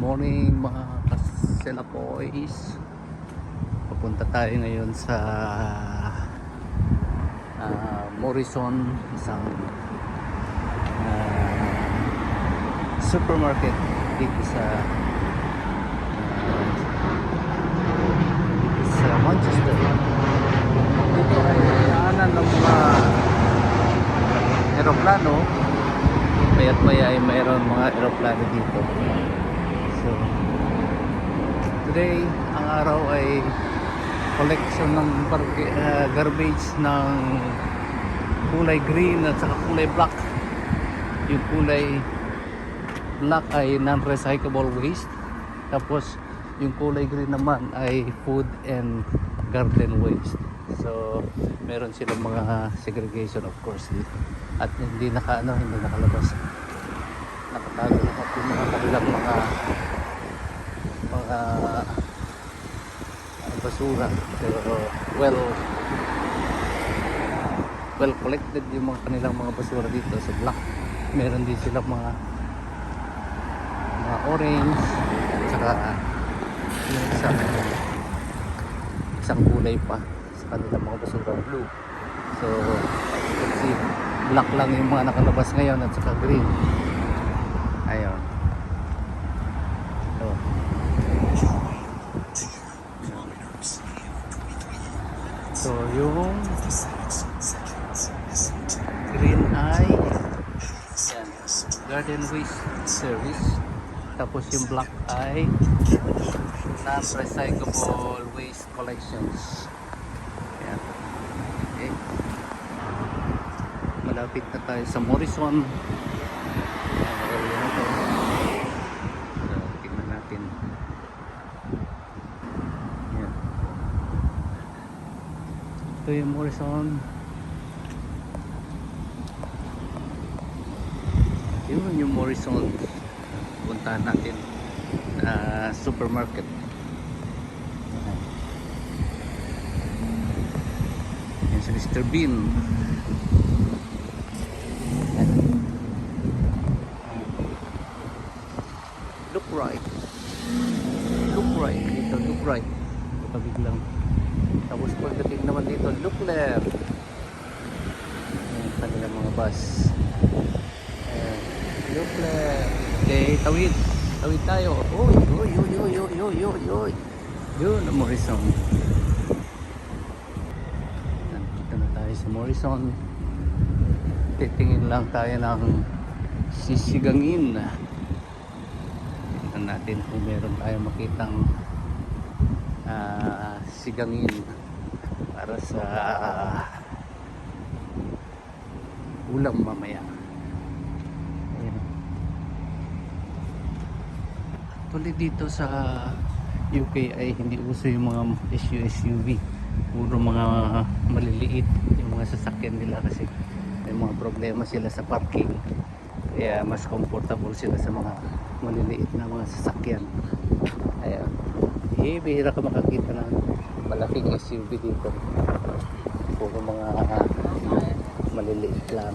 Morning mga kaselapoys. Papunta tayo ngayon sa Morrison, isang supermarket dito sa Manchester. Dito ay naanan ng mga aeroplano. Kaya't maya ay mayroon mga aeroplano dito. So today ang araw ay collection ng garbage ng kulay green at saka kulay black. Yung kulay black ay non-recyclable waste, tapos yung kulay green naman ay food and garden waste. So meron silang mga segregation of course dito, at hindi nakalabas, nakatago lahat yung mga kanilang mga basura. Pero well collected yung mga kanilang mga basura dito sa black. Meron din silang mga orange at saka yung isang kulay pa sa kanilang mga basura, blue. So you can see black lang yung mga nakalabas ngayon at saka green. Ayun. So yung green ay yan, garden waste service, tapos yung black ay non-recyclable waste collections. Yan. Okay. Malapit na tayo sa Morrison. So tingnan natin. Yan. Ito yung Morrison. Yun yung Morrison. Puntahan natin supermarket. Yan si Mr. Bean. Look right. Look right. Dito, look right. Pabiglang. Tapos pagdating naman dito, look left. Ayan, kanilang mga bus. Ayan, look left. Okay, tawid. Tawid tayo. Oy, oy, oy, oy, oy, oy, oy, oy. Yun, ang Morrison. Nandito na tayo sa Morrison. Titingin lang tayo ng sisigangin. Tingnan natin kung meron tayo makitang sigangin para sa ulam mamaya. Ayan. Tuloy dito sa UK ay hindi uso yung mga SUV, puro mga maliliit yung mga sasakyan nila kasi may mga problema sila sa parking, kaya mas comfortable sila sa mga maliliit na mga sasakyan. Ayan. Bihira ka makakita ng malaking SUV dito, puro mga maliliit lang.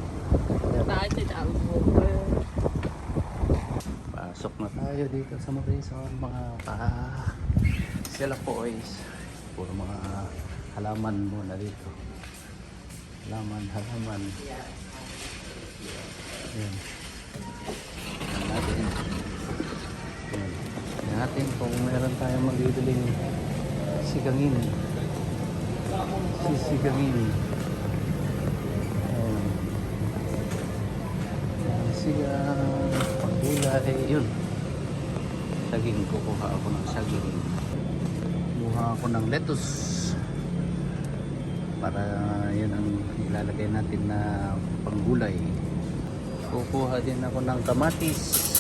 Pasok na tayo dito sa Morrison mga kaselapoys. Puro mga halaman muna dito, halaman. Ayan. Natin kung meron tayong magbibiling sisigangin. Sigang panggulay, yun. Saging, kukuha ako ng saging. Kuha ako ng lettuce para yun ang ilalagay natin na panggulay. Kukuha din ako ng kamatis.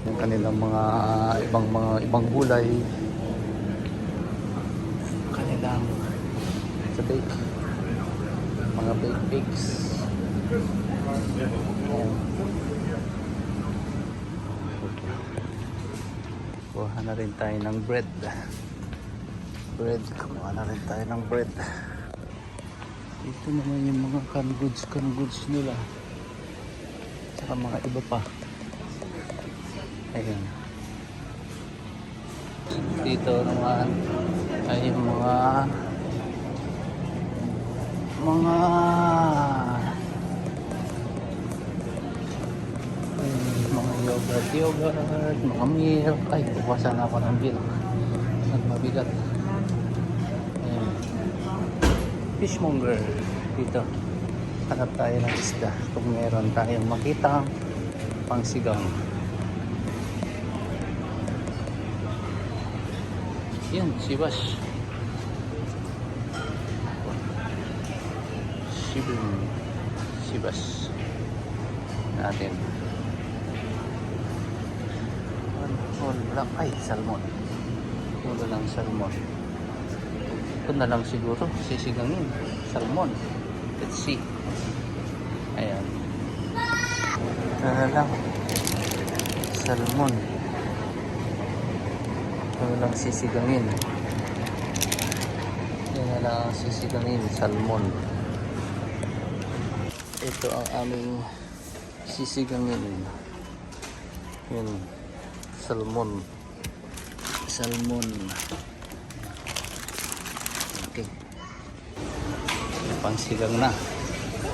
Yung kanilang mga ibang gulay, kanilang sa bake, mga baked pigs. Kuha na rin tayo ng bread. bread. Kumuha na rin tayo ng bread. Ito naman yung mga canned goods nila. Saka mga iba pa. Ayan. Dito naman ay yung mga yogurt, mga milk. Ay, bukasan na ako ng milk. Nagmabigat. Ayan. Fishmonger. Dito. Hanap tayo ng isda. Kung meron tayong makita pangsigang. Yan, sibas. Sibas. Natin. All black. Ay, salmon. Ulo ng salmon. Ito na lang siguro. Sisigangin. Salmon. Let's see. Ayan. Ito na lang. Salmon. Ito na lang sisigangin. Ito na lang sisigangin. Salmon. Ito ang aming sisigangin. Yan. Salmon. Okay. Pangsigang na.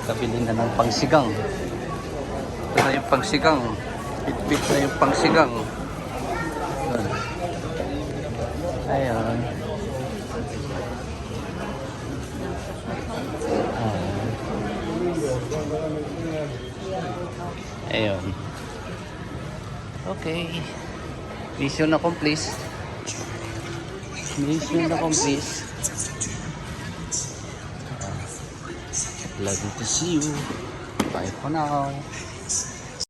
Kabili na ng pangsigang. Ito na yung pangsigang. Bit na yung pangsigang. Ayan. Ayan. Okay. Mission accomplished. Glad to see you. Bye for now.